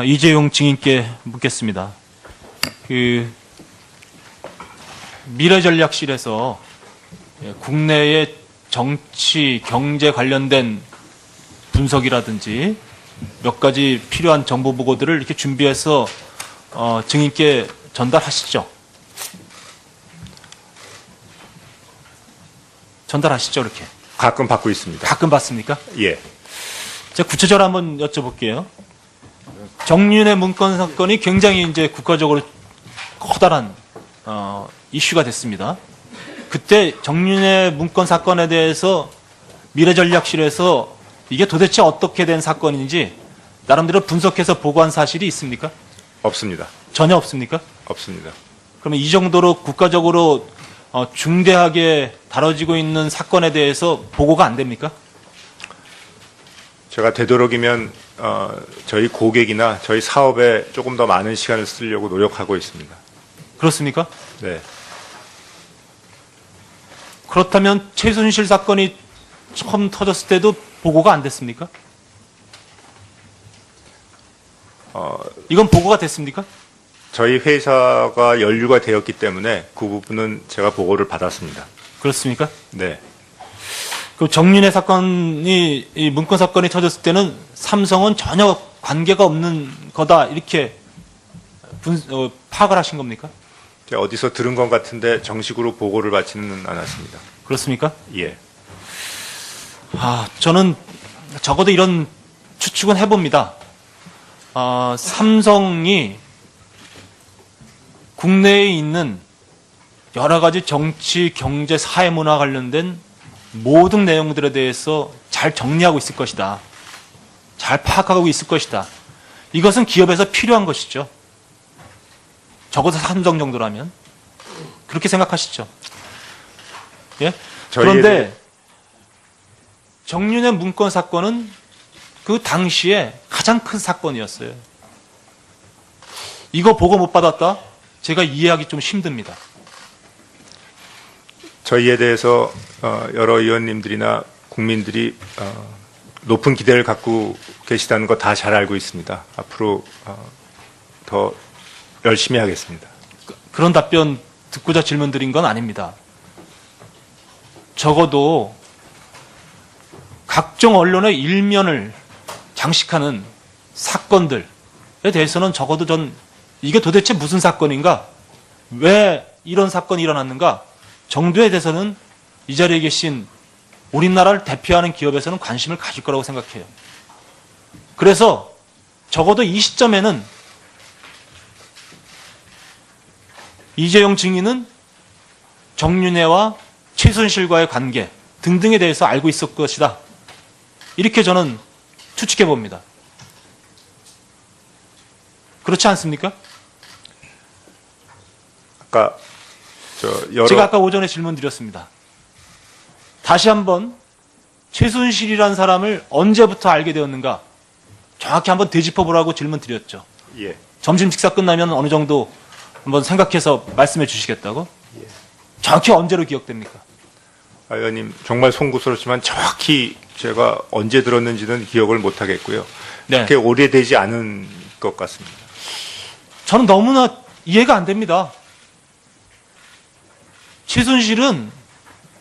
이재용 증인께 묻겠습니다. 미래전략실에서 국내의 정치, 경제 관련된 분석이라든지 몇 가지 필요한 정보 보고들을 이렇게 준비해서 증인께 전달하시죠. 전달하시죠, 이렇게. 가끔 받고 있습니다. 가끔 받습니까? 예. 제가 구체적으로 한번 여쭤볼게요. 정윤의 문건 사건이 굉장히 이제 국가적으로 커다란 이슈가 됐습니다. 그때 정윤의 문건 사건에 대해서 미래전략실에서 이게 도대체 어떻게 된 사건인지 나름대로 분석해서 보고한 사실이 있습니까? 없습니다. 전혀 없습니까? 없습니다. 그러면 이 정도로 국가적으로 중대하게 다뤄지고 있는 사건에 대해서 보고가 안 됩니까? 제가 되도록이면 저희 고객이나 저희 사업에 조금 더 많은 시간을 쓰려고 노력하고 있습니다. 그렇습니까? 네. 그렇다면 최순실 사건이 처음 터졌을 때도 보고가 안 됐습니까? 이건 보고가 됐습니까? 저희 회사가 연루가 되었기 때문에 그 부분은 제가 보고를 받았습니다. 그렇습니까? 네. 그 정윤회 사건이 이 문건 사건이 터졌을 때는 삼성은 전혀 관계가 없는 거다 이렇게 파악을 하신 겁니까? 제가 어디서 들은 것 같은데 정식으로 보고를 받지는 않았습니다. 그렇습니까? 예. 저는 적어도 이런 추측은 해봅니다. 삼성이 국내에 있는 여러 가지 정치, 경제, 사회, 문화 관련된 모든 내용들에 대해서 잘 정리하고 있을 것이다. 잘 파악하고 있을 것이다. 이것은 기업에서 필요한 것이죠. 적어도 삼성 정도라면. 그렇게 생각하시죠. 예? 그런데 정윤의 문건 사건은 그 당시에 가장 큰 사건이었어요. 이거 보고 못 받았다? 제가 이해하기 좀 힘듭니다. 저희에 대해서 여러 의원님들이나 국민들이 높은 기대를 갖고 계시다는 거 다 잘 알고 있습니다. 앞으로 더 열심히 하겠습니다. 그런 답변 듣고자 질문 드린 건 아닙니다. 적어도 각종 언론의 일면을 장식하는 사건들에 대해서는 적어도 전 이게 도대체 무슨 사건인가? 왜 이런 사건이 일어났는가? 정도에 대해서는 이 자리에 계신 우리나라를 대표하는 기업에서는 관심을 가질 거라고 생각해요. 그래서 적어도 이 시점에는 이재용 증인은 정윤회와 최순실과의 관계 등등에 대해서 알고 있을 것이다. 이렇게 저는 추측해 봅니다. 그렇지 않습니까? 제가 아까 오전에 질문 드렸습니다. 다시 한번 최순실이라는 사람을 언제부터 알게 되었는가 정확히 한번 되짚어보라고 질문 드렸죠. 예. 점심 식사 끝나면 어느 정도 한번 생각해서 말씀해 주시겠다고? 예. 정확히 언제로 기억됩니까? 의원님 정말 송구스럽지만 정확히 제가 언제 들었는지는 기억을 못 하겠고요. 네. 그렇게 오래되지 않은 것 같습니다. 저는 너무나 이해가 안 됩니다. 최순실은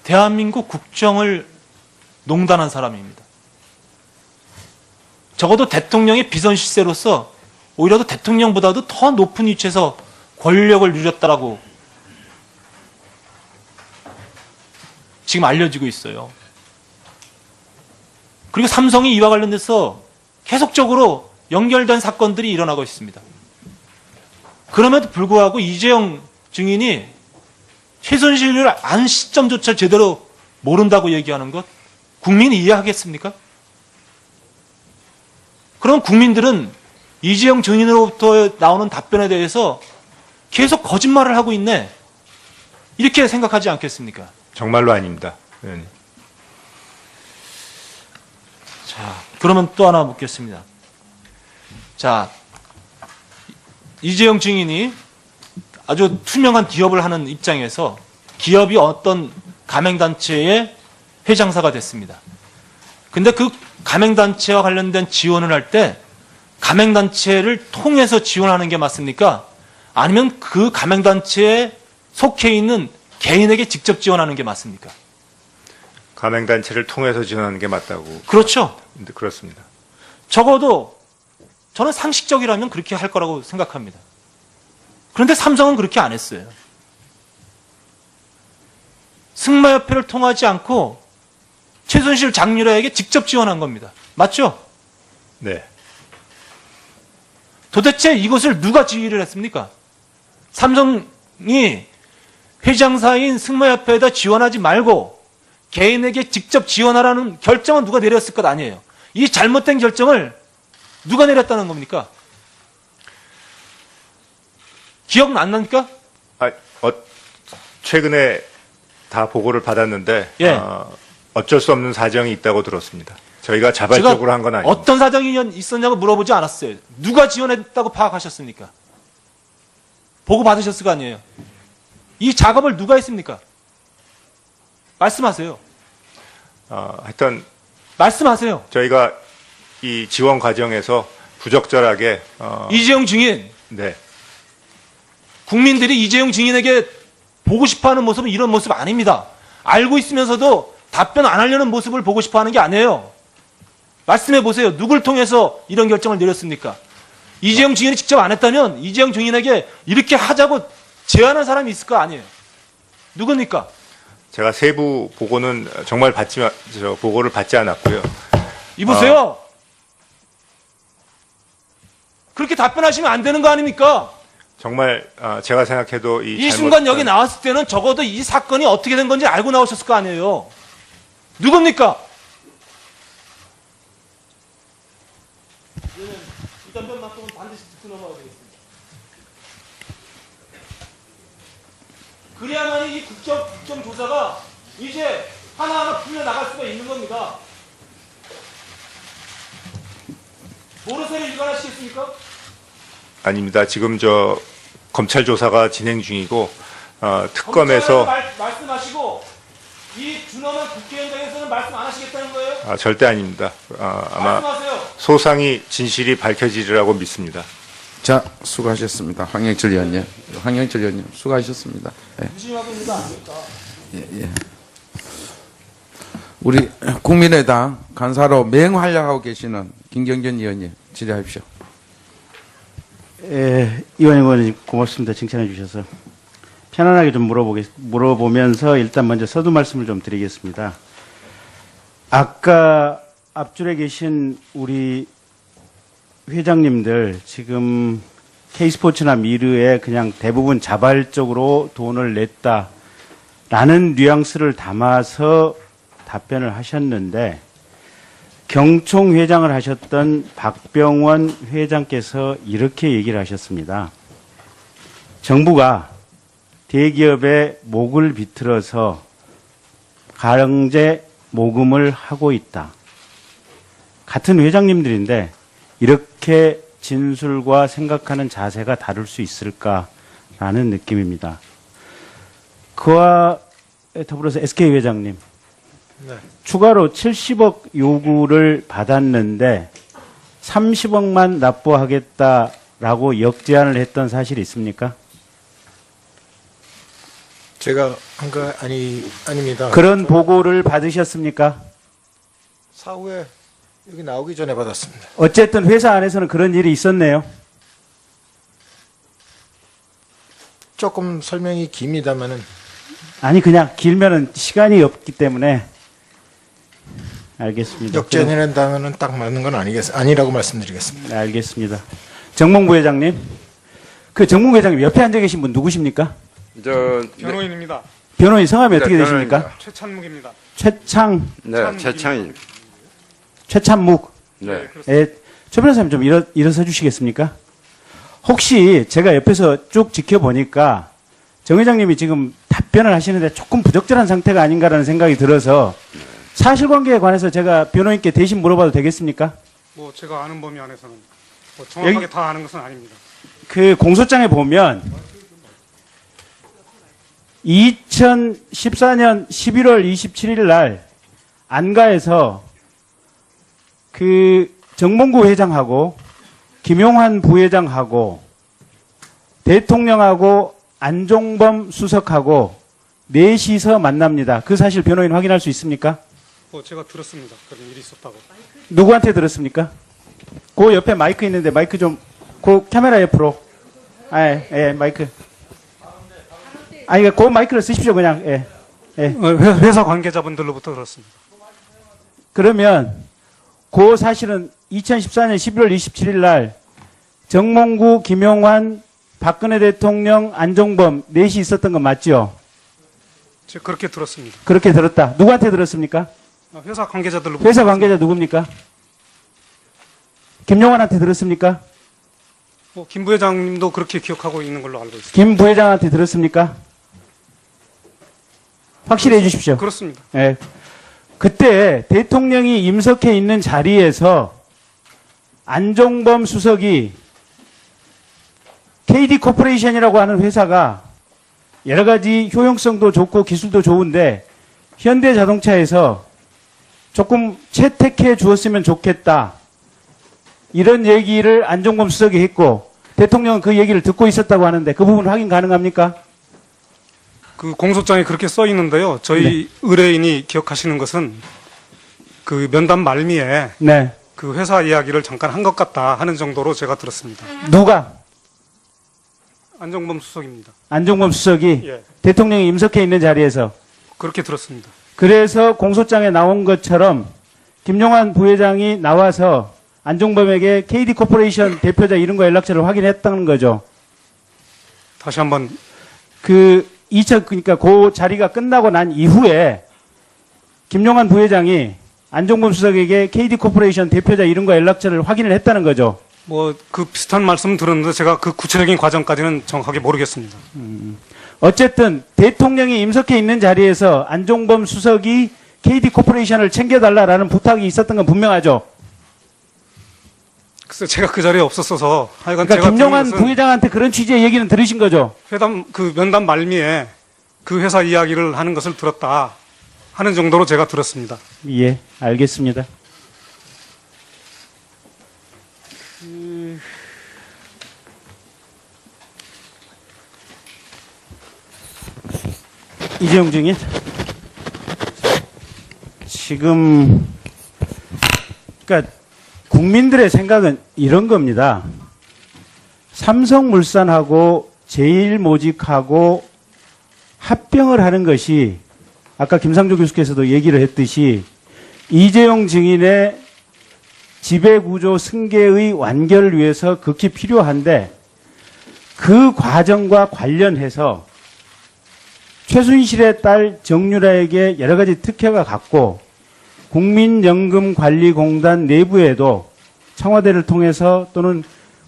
대한민국 국정을 농단한 사람입니다. 적어도 대통령의 비선실세로서 오히려 대통령보다도 더 높은 위치에서 권력을 누렸다라고 지금 알려지고 있어요. 그리고 삼성이 이와 관련돼서 계속적으로 연결된 사건들이 일어나고 있습니다. 그럼에도 불구하고 이재용 증인이 최순실을 안 시점조차 제대로 모른다고 얘기하는 것 국민이 이해하겠습니까? 그럼 국민들은 이재용 증인으로부터 나오는 답변에 대해서 계속 거짓말을 하고 있네. 이렇게 생각하지 않겠습니까? 정말로 아닙니다, 의원님. 자, 그러면 또 하나 묻겠습니다. 자, 이재용 증인이 아주 투명한 기업을 하는 입장에서 기업이 어떤 가맹단체의 회장사가 됐습니다. 근데 그 가맹단체와 관련된 지원을 할 때 가맹단체를 통해서 지원하는 게 맞습니까? 아니면 그 가맹단체에 속해 있는 개인에게 직접 지원하는 게 맞습니까? 가맹단체를 통해서 지원하는 게 맞다고. 그렇죠. 네, 그렇습니다. 적어도 저는 상식적이라면 그렇게 할 거라고 생각합니다. 그런데 삼성은 그렇게 안 했어요. 승마협회를 통하지 않고 최순실 장유라에게 직접 지원한 겁니다. 맞죠? 네. 도대체 이것을 누가 지휘를 했습니까? 삼성이 회장사인 승마협회에다 지원하지 말고 개인에게 직접 지원하라는 결정은 누가 내렸을 것 아니에요. 이 잘못된 결정을 누가 내렸다는 겁니까? 기억 안 납니까? 최근에 다 보고를 받았는데 예. 어쩔 수 없는 사정이 있다고 들었습니다. 저희가 자발적으로 한 건 아닙니다. 어떤 사정이 있었냐고 물어보지 않았어요. 누가 지원했다고 파악하셨습니까? 보고 받으셨을 거 아니에요. 이 작업을 누가 했습니까? 말씀하세요. 하여튼 말씀하세요. 저희가 이 지원 과정에서 부적절하게 이재용 증인, 네. 국민들이 이재용 증인에게 보고 싶어하는 모습은 이런 모습 아닙니다. 알고 있으면서도 답변 안 하려는 모습을 보고 싶어하는 게 아니에요. 말씀해 보세요. 누굴 통해서 이런 결정을 내렸습니까? 이재용 증인이 직접 안 했다면 이재용 증인에게 이렇게 하자고 제안한 사람이 있을 거 아니에요. 누굽니까? 제가 세부 보고는 정말 보고를 받지 않았고요. 이보세요. 그렇게 답변하시면 안 되는 거 아닙니까? 정말 제가 생각해도 이 순간 여기 나왔을 때는 적어도 이 사건이 어떻게 된 건지 알고 나오셨을 거 아니에요. 누굽니까? 이 답변만큼은 반드시 듣고 넘어가야 되겠습니다. 그래야만 이 국정조사가 이제 하나하나 풀려나갈 수가 있는 겁니다. 모르쇠를 일관하시겠습니까? 아닙니다. 지금 검찰 조사가 진행 중이고 특검에서 말씀하시고 이 준엄한 국회 현장에서는 말씀 안 하시겠다는 거예요? 절대 아닙니다. 아마 말씀하세요. 소상히 진실이 밝혀지리라고 믿습니다. 자, 수고하셨습니다. 황영철 의원님. 황영철 의원님, 수고하셨습니다. 예. 무심하고 있는 거 아닙니까? 예. 우리 국민의당 간사로 맹활약하고 계시는 김경준 의원님, 질의하십시오. 의원님 고맙습니다. 칭찬해 주셔서. 편안하게 좀 물어보면서 일단 먼저 서두 말씀을 좀 드리겠습니다. 아까 앞줄에 계신 우리 회장님들 지금 K스포츠나 미르에 그냥 대부분 자발적으로 돈을 냈다라는 뉘앙스를 담아서 답변을 하셨는데 경총 회장을 하셨던 박병원 회장께서 이렇게 얘기를 하셨습니다. 정부가 대기업의 목을 비틀어서 강제 모금을 하고 있다. 같은 회장님들인데 이렇게 진술과 생각하는 자세가 다를 수 있을까라는 느낌입니다. 그와 더불어서 SK 회장님, 네. 추가로 70억 요구를 받았는데 30억만 납부하겠다라고 역제안을 했던 사실이 있습니까? 제가 한 거 아닙니다. 그런 보고를 받으셨습니까? 사후에 여기 나오기 전에 받았습니다. 어쨌든 회사 안에서는 그런 일이 있었네요. 조금 설명이 깁니다만은 아니 그냥 길면은 시간이 없기 때문에 알겠습니다. 역전해낸다면은 딱 맞는 건 아니라고 말씀드리겠습니다. 네, 알겠습니다. 정몽구 회장님, 그 정몽구 회장님 옆에 앉아 계신 분 누구십니까? 변호인입니다. 변호인 성함이 어떻게 되십니까? 최찬묵입니다. 최창, 네, 최창희. 최찬묵. 네. 예, 최 변호사님 좀 일어서 주시겠습니까? 혹시 제가 옆에서 쭉 지켜보니까 정 회장님이 지금 답변을 하시는데 조금 부적절한 상태가 아닌가라는 생각이 들어서 사실관계에 관해서 제가 변호인께 대신 물어봐도 되겠습니까? 뭐 제가 아는 범위 안에서는 뭐 정확하게 여기- 다 아는 것은 아닙니다. 그 공소장에 보면 2014년 11월 27일 날 안가에서 그 정몽구 회장하고 김용환 부회장하고 대통령하고 안종범 수석하고 넷이서 만납니다. 그 사실 변호인 확인할 수 있습니까? 제가 들었습니다. 그런 일이 있었다고. 누구한테 들었습니까? 그 옆에 마이크 있는데 마이크 좀, 그 카메라 옆으로. 예, 마이크. 그 마이크를 쓰십시오, 그냥. 예. 회사 관계자분들로부터 들었습니다. 그러면 그 사실은 2014년 11월 27일 날 정몽구, 김용환, 박근혜 대통령, 안종범 넷이 있었던 건 맞죠? 제가 그렇게 들었습니다. 그렇게 들었다. 누구한테 들었습니까? 회사 관계자들로부터. 회사 관계자 누굽니까? 김용환한테 들었습니까? 김 부회장님도 그렇게 기억하고 있는 걸로 알고 있습니다. 김 부회장한테 들었습니까? 확실히 해주십시오. 그렇습니다. 예. 그때 대통령이 임석해 있는 자리에서 안종범 수석이 KD 코퍼레이션이라고 하는 회사가 여러 가지 효용성도 좋고 기술도 좋은데 현대자동차에서 조금 채택해 주었으면 좋겠다. 이런 얘기를 안종범 수석이 했고 대통령은 그 얘기를 듣고 있었다고 하는데 그 부분 확인 가능합니까? 그 공소장에 그렇게 써 있는데요. 저희 의뢰인이 기억하시는 것은 그 면담 말미에 네. 그 회사 이야기를 잠깐 한 것 같다 하는 정도로 제가 들었습니다. 누가? 안종범 수석입니다. 안종범 수석이 예, 대통령이 임석해 있는 자리에서 그렇게 들었습니다. 그래서 공소장에 나온 것처럼 김용환 부회장이 나와서 안종범에게 KD 코퍼레이션 대표자 이름과 연락처를 확인했다는 거죠. 다시 한번 그러니까 그 자리가 끝나고 난 이후에 김용환 부회장이 안종범 수석에게 KD 코퍼레이션 대표자 이름과 연락처를 확인을 했다는 거죠. 그 비슷한 말씀 들었는데 제가 그 구체적인 과정까지는 정확하게 모르겠습니다. 어쨌든 대통령이 임석해 있는 자리에서 안종범 수석이 KD 코퍼레이션을 챙겨달라라는 부탁이 있었던 건 분명하죠. 글쎄 제가 그 자리에 없었어서 하여간 그러니까 제가 김용환 들은 것은 부회장한테 그런 취지의 얘기는 들으신 거죠. 그 면담 말미에 그 회사 이야기를 하는 것을 들었다 하는 정도로 제가 들었습니다. 예, 알겠습니다. 이재용 증인. 지금, 그러니까 국민들의 생각은 이런 겁니다. 삼성물산하고 제일모직하고 합병을 하는 것이 아까 김상조 교수께서도 얘기를 했듯이 이재용 증인의 지배구조 승계의 완결을 위해서 극히 필요한데 그 과정과 관련해서 최순실의 딸 정유라에게 여러 가지 특혜가 갔고 국민연금관리공단 내부에도 청와대를 통해서 또는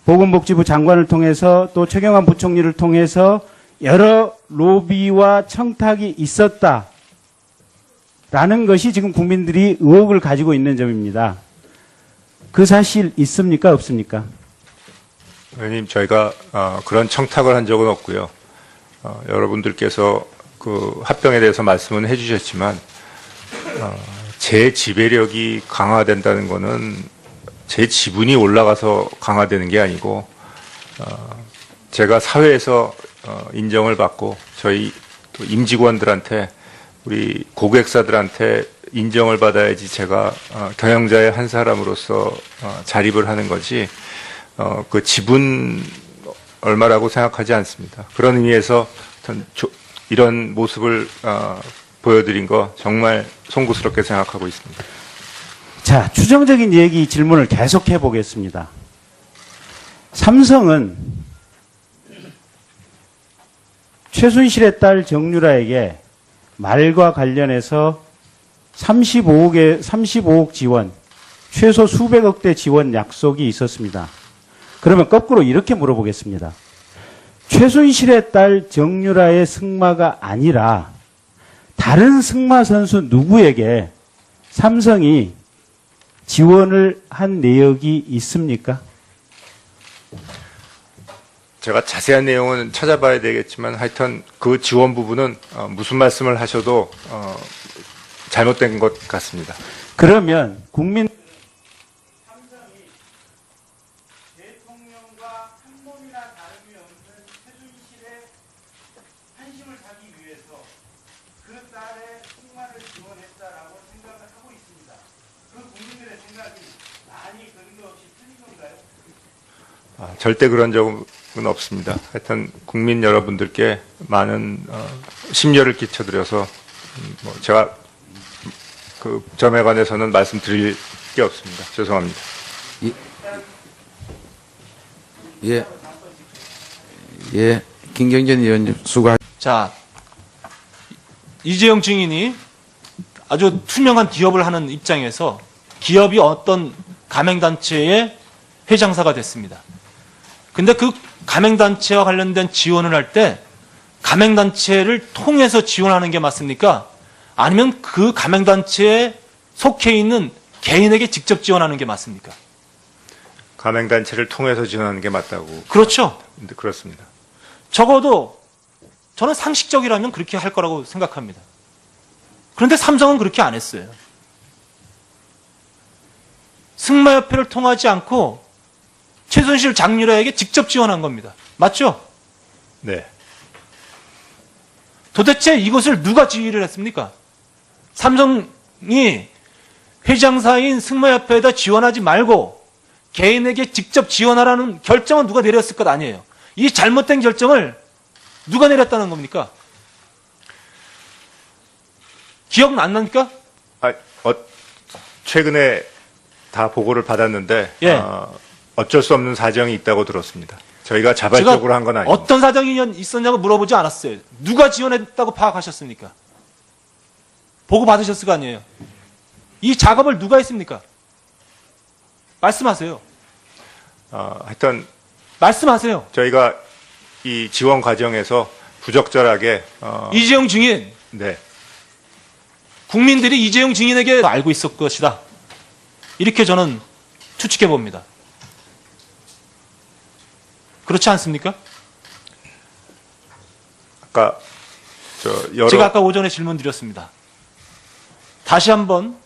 보건복지부 장관을 통해서 또 최경환 부총리를 통해서 여러 로비와 청탁이 있었다라는 것이 지금 국민들이 의혹을 가지고 있는 점입니다. 그 사실 있습니까? 없습니까? 의원님, 저희가 그런 청탁을 한 적은 없고요. 여러분들께서 그 합병에 대해서 말씀은 해주셨지만 제 지배력이 강화된다는 것은 제 지분이 올라가서 강화되는 게 아니고 제가 사회에서 인정을 받고 저희 또 임직원들한테 우리 고객사들한테 인정을 받아야지 제가 경영자의 한 사람으로서 자립을 하는 거지 그 지분 얼마라고 생각하지 않습니다. 그런 의미에서 이런 모습을 보여드린 거 정말 송구스럽게 생각하고 있습니다. 자, 추정적인 얘기 질문을 계속해 보겠습니다. 삼성은 최순실의 딸 정유라에게 말과 관련해서 35억 지원, 최소 수백억대 지원 약속이 있었습니다. 그러면 거꾸로 이렇게 물어보겠습니다. 최순실의 딸 정유라의 승마가 아니라 다른 승마 선수 누구에게 삼성이 지원을 한 내역이 있습니까? 제가 자세한 내용은 찾아봐야 되겠지만 하여튼 그 지원 부분은 무슨 말씀을 하셔도 잘못된 것 같습니다. 그러면 국민 대통령과 한 몸이나 다름이 없는 최순실의 한심을 사기 위해서 그 딸의 승마를 지원했다라고 생각을 하고 있습니다. 그 국민들의 생각이 많이 근거 없이 틀린 건가요? 절대 그런 적은 없습니다. 하여튼 국민 여러분들께 많은 심려를 끼쳐드려서 제가 그 점에 관해서는 말씀드릴 게 없습니다. 죄송합니다. 예. 예. 김경진 의원님 수고하. 자, 이재용 증인이 아주 투명한 기업을 하는 입장에서 기업이 어떤 가맹단체의 회장사가 됐습니다. 근데 그 가맹단체와 관련된 지원을 할 때 가맹단체를 통해서 지원하는 게 맞습니까? 아니면 그 가맹단체에 속해 있는 개인에게 직접 지원하는 게 맞습니까? 가맹단체를 통해서 지원하는 게 맞다고. 그렇죠. 근데 그렇습니다. 적어도 저는 상식적이라면 그렇게 할 거라고 생각합니다. 그런데 삼성은 그렇게 안 했어요. 승마협회를 통하지 않고 최순실 장유라에게 직접 지원한 겁니다. 맞죠? 네. 도대체 이것을 누가 지휘를 했습니까? 삼성이 회장사인 승마협회에다 지원하지 말고 개인에게 직접 지원하라는 결정은 누가 내렸을 것 아니에요. 이 잘못된 결정을 누가 내렸다는 겁니까? 기억 안 납니까? 최근에 다 보고를 받았는데 예. 어쩔 수 없는 사정이 있다고 들었습니다. 저희가 자발적으로 한 건 아닙니다. 어떤 사정이 있었냐고 물어보지 않았어요. 누가 지원했다고 파악하셨습니까? 보고 받으셨을 거 아니에요. 이 작업을 누가 했습니까? 말씀하세요. 하여튼 말씀하세요. 저희가 이 지원 과정에서 부적절하게 이재용 증인, 네. 국민들이 이재용 증인에게 알고 있을 것이다. 이렇게 저는 추측해 봅니다. 그렇지 않습니까? 아까 제가 아까 오전에 질문 드렸습니다. 다시 한번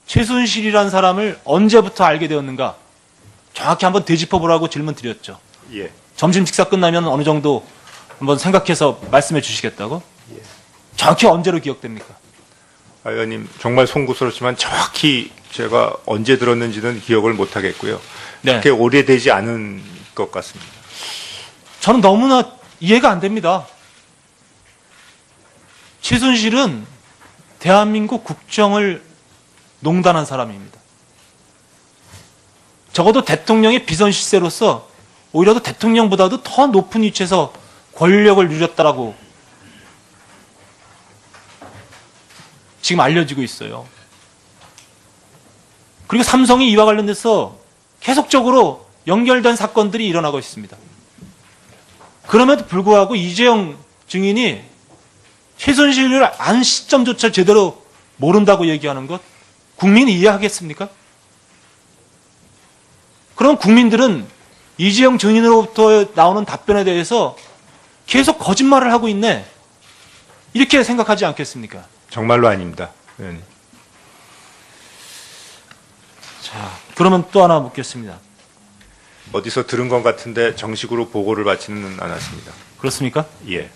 최순실이라는 사람을 언제부터 알게 되었는가 정확히 한번 되짚어보라고 질문 드렸죠. 예. 점심 식사 끝나면 어느 정도 한번 생각해서 말씀해 주시겠다고? 정확히 언제로 기억됩니까? 의원님 정말 송구스럽지만 정확히 제가 언제 들었는지는 기억을 못 하겠고요. 네. 그렇게 오래되지 않은 것 같습니다. 저는 너무나 이해가 안 됩니다. 최순실은 대한민국 국정을 농단한 사람입니다. 적어도 대통령의 비선실세로서 오히려 더 대통령보다도 더 높은 위치에서 권력을 누렸다라고 지금 알려지고 있어요. 그리고 삼성이 이와 관련돼서 계속적으로 연결된 사건들이 일어나고 있습니다. 그럼에도 불구하고 이재용 증인이 최순실을 안 시점조차 제대로 모른다고 얘기하는 것 국민이 이해하겠습니까? 그럼 국민들은 이재용 증인으로부터 나오는 답변에 대해서 계속 거짓말을 하고 있네. 이렇게 생각하지 않겠습니까? 정말로 아닙니다. 의원님. 자, 그러면 또 하나 묻겠습니다. 어디서 들은 것 같은데 정식으로 보고를 받지는 않았습니다. 그렇습니까? 예.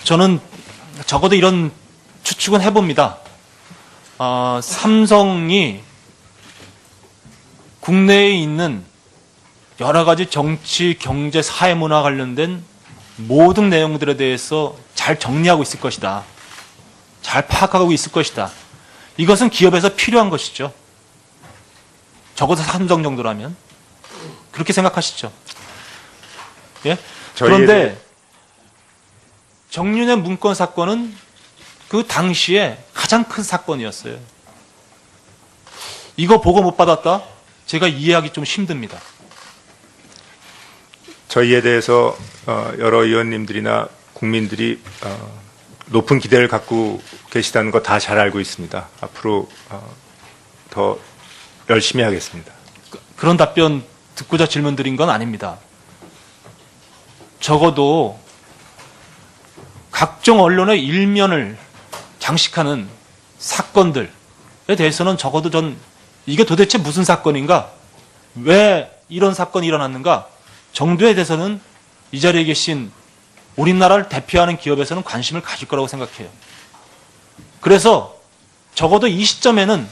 저는 적어도 이런 추측은 해봅니다. 삼성이 국내에 있는 여러 가지 정치, 경제, 사회, 문화 관련된 모든 내용들에 대해서 잘 정리하고 있을 것이다. 잘 파악하고 있을 것이다. 이것은 기업에서 필요한 것이죠. 적어도 삼성 정도라면. 그렇게 생각하시죠. 예? 그런데 정윤의 문건 사건은 그 당시에 가장 큰 사건이었어요. 이거 보고 못 받았다? 제가 이해하기 좀 힘듭니다. 저희에 대해서 여러 의원님들이나 국민들이 높은 기대를 갖고 계시다는 거 다 잘 알고 있습니다. 앞으로 더 열심히 하겠습니다. 그런 답변 듣고자 질문 드린 건 아닙니다. 적어도 각종 언론의 일면을 장식하는 사건들에 대해서는 적어도 전 이게 도대체 무슨 사건인가? 왜 이런 사건이 일어났는가 정도에 대해서는 이 자리에 계신 우리나라를 대표하는 기업에서는 관심을 가질 거라고 생각해요. 그래서 적어도 이 시점에는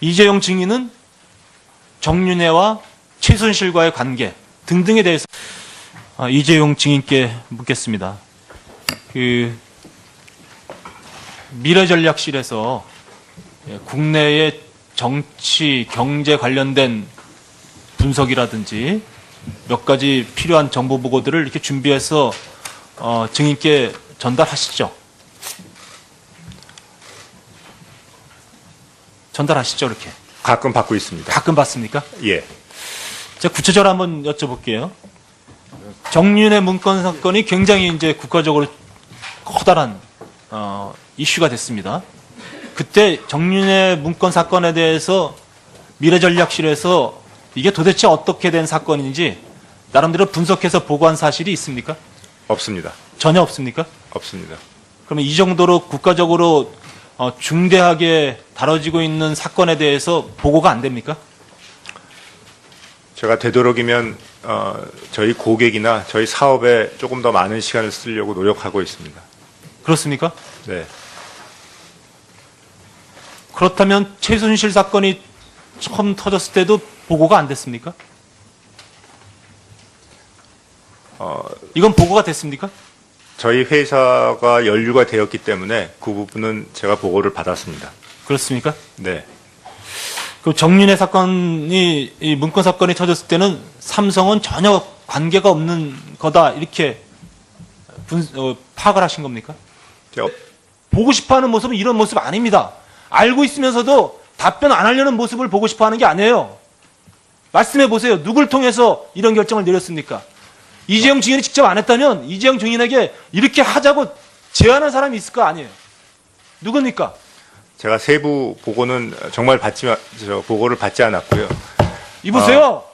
이재용 증인은 정윤회와 최순실과의 관계 등등에 대해서 이재용 증인께 묻겠습니다. 미래전략실에서 국내의 정치, 경제 관련된 분석이라든지 몇 가지 필요한 정보 보고들을 이렇게 준비해서 증인께 전달하시죠. 전달하시죠, 이렇게. 가끔 받고 있습니다. 가끔 받습니까? 예. 제가 구체적으로 한번 여쭤볼게요. 정윤회 문건 사건이 굉장히 이제 국가적으로 커다란 이슈가 됐습니다. 그때 정윤회 문건 사건에 대해서 미래전략실에서 이게 도대체 어떻게 된 사건인지 나름대로 분석해서 보고한 사실이 있습니까? 없습니다. 전혀 없습니까? 없습니다. 그러면 이 정도로 국가적으로 중대하게 다뤄지고 있는 사건에 대해서 보고가 안 됩니까? 제가 되도록이면 저희 고객이나 저희 사업에 조금 더 많은 시간을 쓰려고 노력하고 있습니다. 그렇습니까? 네. 그렇다면 최순실 사건이 처음 터졌을 때도 보고가 안 됐습니까? 이건 보고가 됐습니까? 저희 회사가 연루가 되었기 때문에 그 부분은 제가 보고를 받았습니다. 그렇습니까? 네. 그 정윤회 사건이 이 문건 사건이 터졌을 때는 삼성은 전혀 관계가 없는 거다 이렇게 파악을 하신 겁니까? 제가 보고 싶어하는 모습은 이런 모습 아닙니다. 알고 있으면서도 답변 안 하려는 모습을 보고 싶어하는 게 아니에요. 말씀해 보세요. 누굴 통해서 이런 결정을 내렸습니까? 이재용 증인이 직접 안 했다면 이재용 증인에게 이렇게 하자고 제안한 사람이 있을 거 아니에요. 누굽니까? 제가 세부 보고는 정말 보고를 받지 않았고요. 이보세요.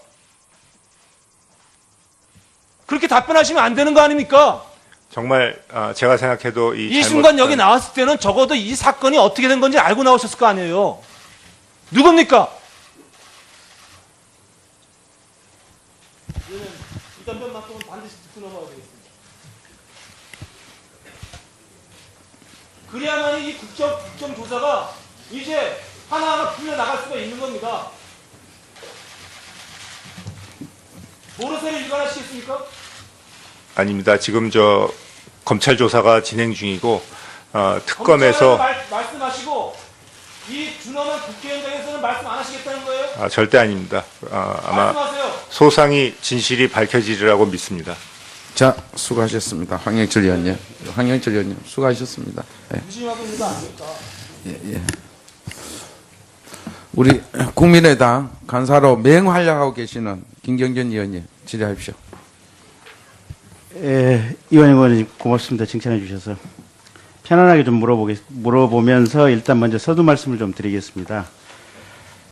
그렇게 답변하시면 안 되는 거 아닙니까? 정말 제가 생각해도 이 순간 여기 나왔을 때는 적어도 이 사건이 어떻게 된 건지 알고 나오셨을 거 아니에요. 누굽니까? 이 답변만큼은 반드시 듣고 넘어가야 되겠습니다. 그래야만 이 국정조사가 이제 하나하나 풀려나갈 수가 있는 겁니다. 모르쇠를 일관하시겠습니까? 아닙니다. 지금 검찰 조사가 진행 중이고 특검에서 말씀하시고 이 준엄한 국회 현장에서는 말씀 안 하시겠다는 거예요? 절대 아닙니다. 아마 말씀하세요. 소상히 진실이 밝혀지리라고 믿습니다. 자, 수고하셨습니다. 황영철 의원님. 황영철 의원님, 수고하셨습니다. 예. 무심하고 있는 거 아닙니까? 예. 우리 국민의당 간사로 맹활약하고 계시는 김경진 의원님, 질의하십시오. 이완영 고맙습니다. 칭찬해 주셔서. 편안하게 좀 물어보면서 일단 먼저 서두 말씀을 좀 드리겠습니다.